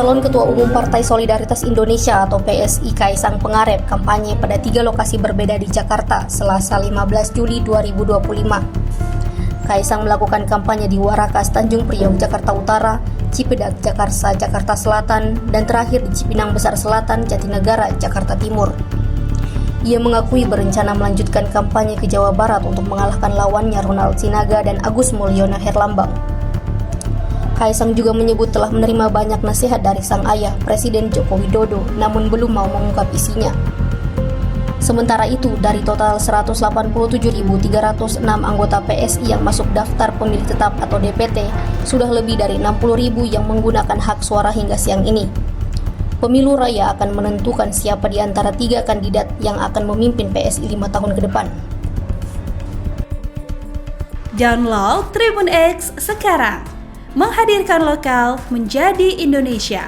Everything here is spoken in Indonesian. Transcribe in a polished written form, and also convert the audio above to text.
Calon Ketua Umum Partai Solidaritas Indonesia atau PSI Kaisang Pangarep kampanye pada 3 lokasi berbeda di Jakarta, Selasa 15 Juli 2025. Kaisang melakukan kampanye di Warakas, Tanjung Priok, Jakarta Utara, Cipedak, Jakarta, Jakarta Selatan, dan terakhir di Cipinang Besar Selatan, Jatinegara, Jakarta Timur. Ia mengakui berencana melanjutkan kampanye ke Jawa Barat untuk mengalahkan lawannya Ronald Sinaga dan Agus Mulyono Herlambang. Kaisang juga menyebut telah menerima banyak nasihat dari sang ayah, Presiden Joko Widodo, namun belum mau mengungkap isinya. Sementara itu, dari total 187.306 anggota PSI yang masuk daftar pemilih tetap atau DPT, sudah lebih dari 60.000 yang menggunakan hak suara hingga siang ini. Pemilu raya akan menentukan siapa di antara 3 kandidat yang akan memimpin PSI 5 tahun ke depan. Download Tribun X sekarang, menghadirkan lokal menjadi Indonesia.